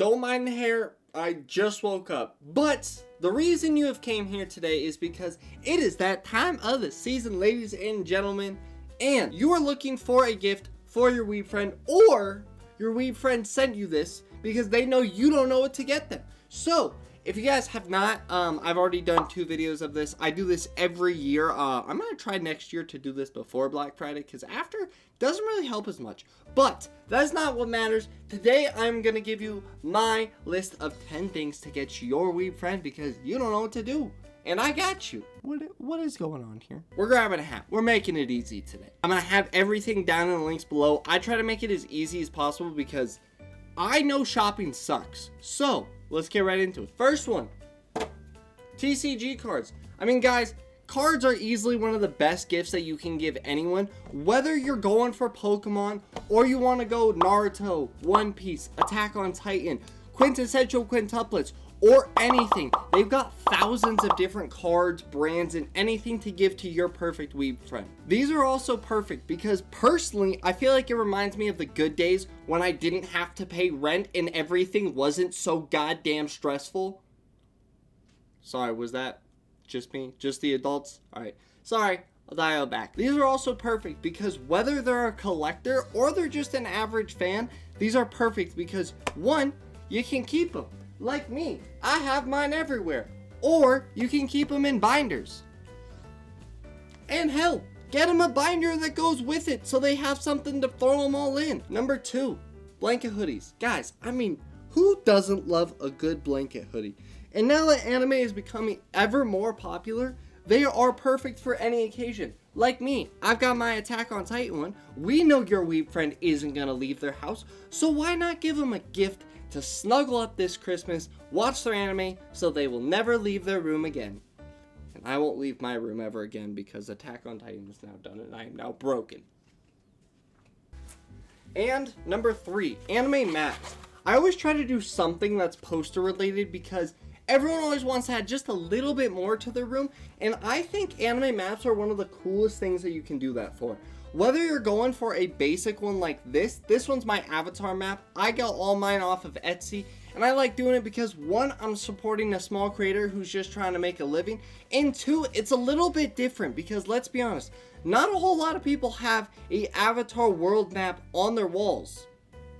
Don't mind the hair, I just woke up. But the reason you have came here today is because it is that time of the season, ladies and gentlemen, and you are looking for a gift for your weeb friend, or your weeb friend sent you this because they know you don't know what to get them. So if you guys have not, I've already done 2 videos of this. I do this every year. I'm going to try next year to do this before Black Friday, because after doesn't really help as much. But that's not what matters. Today, I'm going to give you my list of 10 things to get your weeb friend, because you don't know what to do. And I got you. What is going on here? We're grabbing a hat. We're making it easy today. I'm going to have everything down in the links below. I try to make it as easy as possible because I know shopping sucks. So let's get right into it. First one, TCG cards. I mean, guys, cards are easily one of the best gifts that you can give anyone. Whether you're going for Pokemon or you want to go Naruto, One Piece, Attack on Titan, quintessential quintuplets, or anything. They've got thousands of different cards, brands, and anything to give to your perfect weeb friend. These are also perfect because personally, I feel like it reminds me of the good days when I didn't have to pay rent and everything wasn't so goddamn stressful. Sorry, was that just me? Just the adults? Alright, sorry, I'll dial back. These are also perfect because whether they're a collector or they're just an average fan, these are perfect because, one, you can keep them. Like me, I have mine everywhere. Or you can keep them in binders. And hell, get them a binder that goes with it so they have something to throw them all in. Number 2, blanket hoodies. Guys, I mean, who doesn't love a good blanket hoodie? And now that anime is becoming ever more popular, they are perfect for any occasion. Like me, I've got my Attack on Titan one. We know your weeb friend isn't gonna leave their house, so why not give them a gift to snuggle up this Christmas, watch their anime, so they will never leave their room again. And I won't leave my room ever again because Attack on Titan is now done and I am now broken. And number 3, anime maps. I always try to do something that's poster related because everyone always wants to add just a little bit more to their room, and I think anime maps are one of the coolest things that you can do that for. Whether you're going for a basic one like this one's my avatar map. I got all mine off of Etsy, and I like doing it because 1, I'm supporting a small creator who's just trying to make a living, and 2, it's a little bit different because let's be honest, not a whole lot of people have a avatar world map on their walls.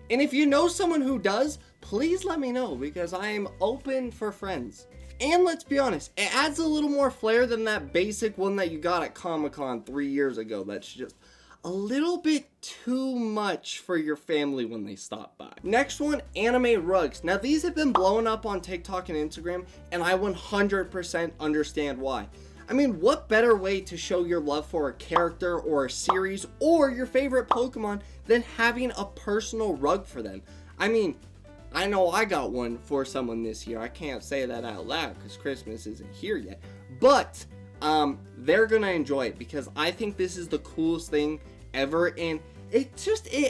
And if you know someone who does, please let me know because I am open for friends. And let's be honest, it adds a little more flair than that basic one that you got at Comic-Con 3 years ago. That's just a little bit too much for your family when they stop by. Next one, anime rugs. Now these have been blowing up on TikTok and Instagram, and I 100% understand why. I mean, what better way to show your love for a character or a series or your favorite Pokemon than having a personal rug for them? I mean, I know I got one for someone this year. I can't say that out loud because Christmas isn't here yet. But they're gonna enjoy it because I think this is the coolest thing ever, and it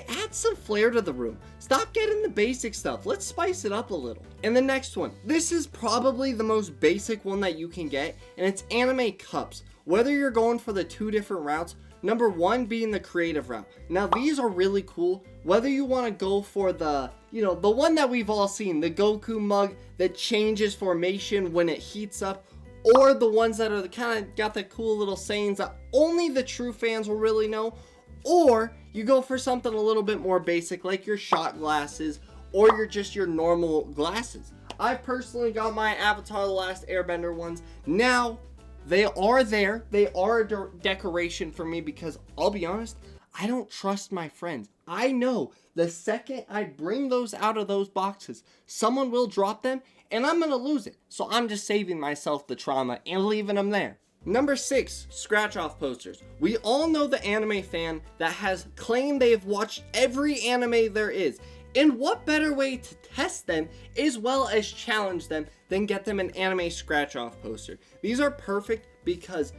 adds some flair to the room. Stop getting the basic stuff. Let's spice it up a little. And the next one, this is probably the most basic one that you can get, and it's anime cups. Whether you're going for the 2 different routes, number 1 being the creative route. Now these are really cool. Whether you want to go for the, the one that we've all seen, the Goku mug that changes formation when it heats up, or the ones that are kind of got the cool little sayings that only the true fans will really know, or you go for something a little bit more basic like your shot glasses or your normal glasses. I personally got my Avatar The Last Airbender ones. Now, they are there. They are a decoration for me because I'll be honest, I don't trust my friends. I know the second I bring those out of those boxes, someone will drop them and I'm gonna lose it. So I'm just saving myself the trauma and leaving them there. Number 6, scratch off posters. We all know the anime fan that has claimed they have watched every anime there is. And what better way to test them as well as challenge them than get them an anime scratch off poster? These are perfect because,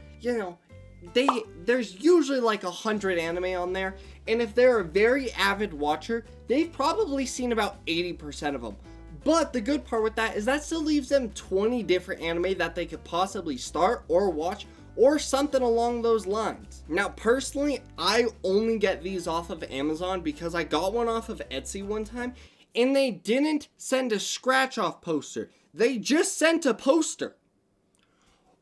there's usually like 100 anime on there, and if they're a very avid watcher, they've probably seen about 80% of them. But the good part with that is that still leaves them 20 different anime that they could possibly start or watch or something along those lines. Now personally, I only get these off of Amazon because I got one off of Etsy one time and they didn't send a scratch off poster. They just sent a poster.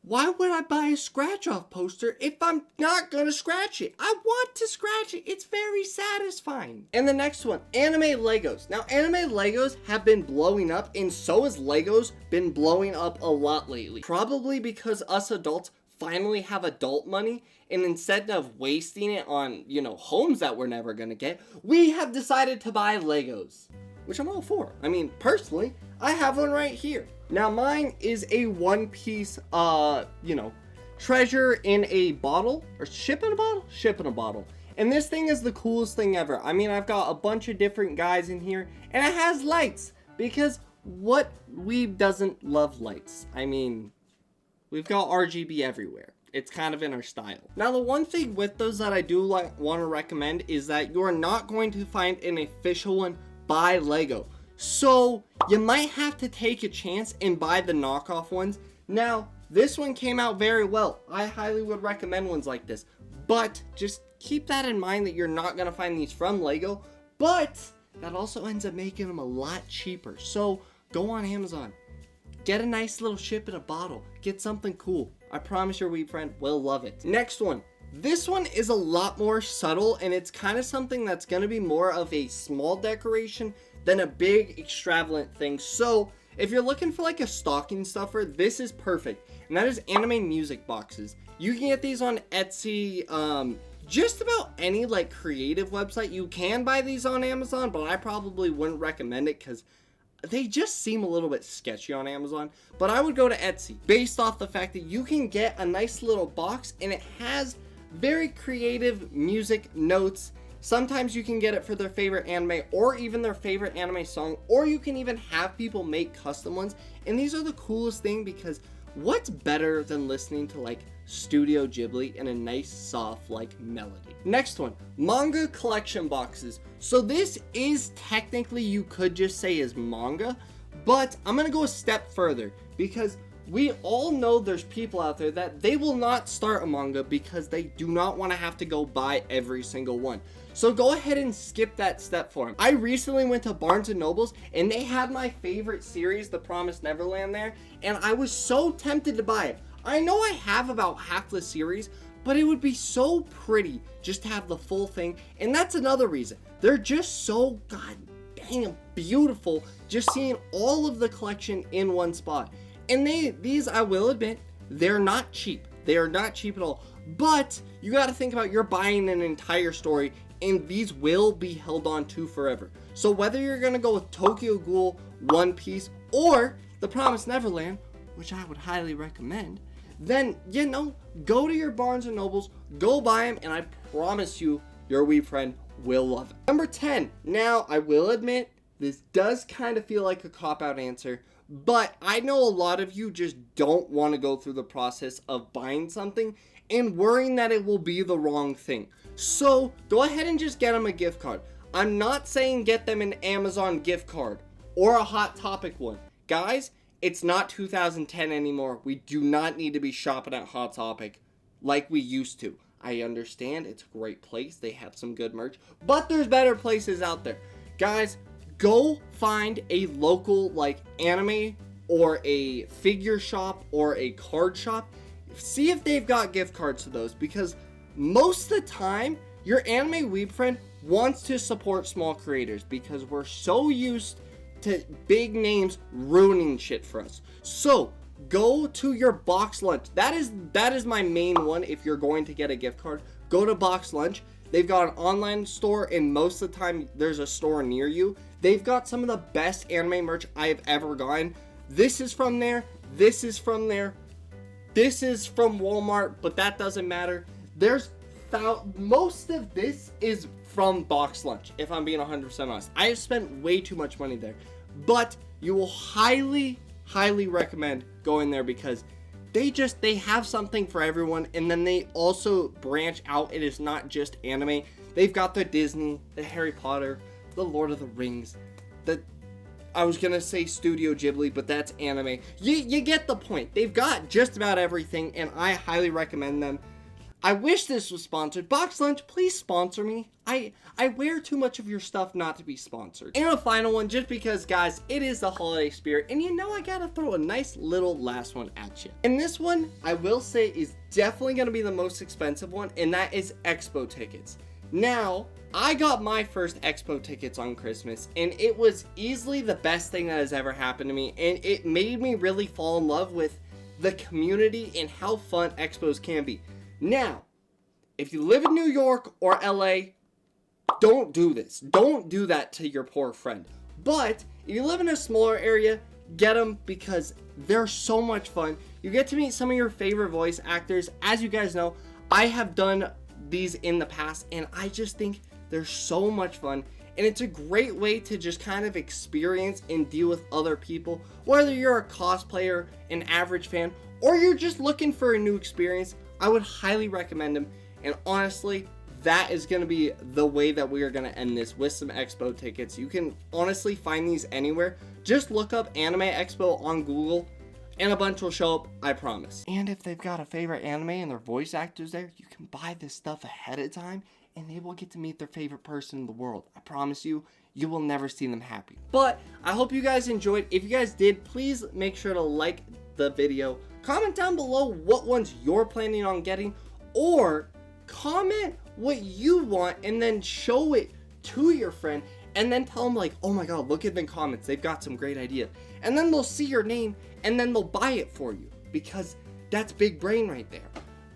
Why would I buy a scratch off poster if I'm not gonna scratch it? I want to scratch it. It's very satisfying. And the next one, anime Legos. Now, anime Legos have been blowing up, and so has Legos been blowing up a lot lately. Probably because us adults finally have adult money, and instead of wasting it on, homes that we're never gonna get, we have decided to buy Legos, which I'm all for. I mean, personally, I have one right here. Now, mine is a one-piece, treasure in a bottle, or ship in a bottle? Ship in a bottle. And this thing is the coolest thing ever. I mean, I've got a bunch of different guys in here, and it has lights, because what weeb doesn't love lights? I mean, we've got RGB everywhere. It's kind of in our style. Now, the one thing with those that I do want to recommend is that you're not going to find an official one by Lego. So you might have to take a chance and buy the knockoff ones. Now, this one came out very well. I highly would recommend ones like this. But just keep that in mind that you're not going to find these from Lego. But that also ends up making them a lot cheaper. So go on Amazon. Get a nice little ship in a bottle. Get something cool. I promise your weeb friend will love it. Next one. This one is a lot more subtle, and it's kind of something that's going to be more of a small decoration than a big extravagant thing. So if you're looking for like a stocking stuffer, this is perfect. And that is anime music boxes. You can get these on Etsy, just about any like creative website. You can buy these on Amazon, but I probably wouldn't recommend it because they just seem a little bit sketchy on Amazon. But I would go to Etsy based off the fact that you can get a nice little box and it has very creative music notes. Sometimes you can get it for their favorite anime or even their favorite anime song, or you can even have people make custom ones. And these are the coolest thing because what's better than listening to like Studio Ghibli and a nice soft like melody? Next one, manga collection boxes. So this is technically, you could just say is manga, but I'm gonna go a step further because we all know there's people out there that they will not start a manga because they do not want to have to go buy every single one. So go ahead and skip that step for them. I recently went to Barnes & Noble's and they had my favorite series, The Promised Neverland, there, and I was so tempted to buy it. I know I have about half the series, but it would be so pretty just to have the full thing, and that's another reason. They're just so god dang beautiful, just seeing all of the collection in one spot. And these, I will admit, they're not cheap. They are not cheap at all. But you got to think about, you're buying an entire story, and these will be held on to forever. So whether you're going to go with Tokyo Ghoul, One Piece, or The Promised Neverland, which I would highly recommend, then, go to your Barnes & Nobles, go buy them, and I promise you, your weeb friend will love it. Number 10. Now, I will admit, this does kind of feel like a cop-out answer, but I know a lot of you just don't want to go through the process of buying something and worrying that it will be the wrong thing. So go ahead and just get them a gift card. I'm not saying get them an Amazon gift card or a Hot Topic one. Guys, it's not 2010 anymore. We do not need to be shopping at Hot Topic like we used to. I understand it's a great place. They have some good merch, but there's better places out there. Guys, go find a local like anime or a figure shop or a card shop. See if they've got gift cards to those, because most of the time your anime weeb friend wants to support small creators because we're so used to big names ruining shit for us. So go to your Box Lunch. That is my main one. If you're going to get a gift card, go to Box Lunch. They've got an online store, and most of the time there's a store near you. They've got some of the best anime merch I have ever gotten. This is from there. This is from there. This is from Walmart, but that doesn't matter. Most of this is from Box Lunch, if I'm being 100% honest. I have spent way too much money there, but you will highly recommend going there because they have something for everyone, and then they also branch out. It is not just anime. They've got the Disney, the Harry Potter, the Lord of the Rings, I was gonna say Studio Ghibli, but that's anime. You get the point. They've got just about everything, and I highly recommend them. I wish this was sponsored. Box Lunch, please sponsor me. I wear too much of your stuff not to be sponsored. And a final one, just because, guys, it is the holiday spirit, and you know I gotta throw a nice little last one at you. And this one, I will say, is definitely gonna be the most expensive one, and that is Expo tickets. Now, I got my first Expo tickets on Christmas, and it was easily the best thing that has ever happened to me, and it made me really fall in love with the community and how fun Expos can be. Now, if you live in New York or LA, don't do this. Don't do that to your poor friend. But if you live in a smaller area, get them because they're so much fun. You get to meet some of your favorite voice actors. As you guys know, I have done these in the past, and I just think they're so much fun. And it's a great way to just kind of experience and deal with other people, whether you're a cosplayer, an average fan, or you're just looking for a new experience. I would highly recommend them. And honestly, that is going to be the way that we are going to end this, with some Expo tickets. You can honestly find these anywhere. Just look up Anime Expo on Google and a bunch will show up, I promise. And if they've got a favorite anime and their voice actors there, you can buy this stuff ahead of time and they will get to meet their favorite person in the world. I promise you, you will never see them happy. But I hope you guys enjoyed. If you guys did, please make sure to like the video. Comment down below what ones you're planning on getting, or comment what you want and then show it to your friend and then tell them like, oh my god, look at the comments, they've got some great ideas. And then they'll see your name and then they'll buy it for you, because that's big brain right there.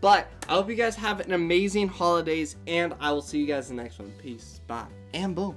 But I hope you guys have an amazing holidays, and I will see you guys in the next one. Peace, bye, and boom.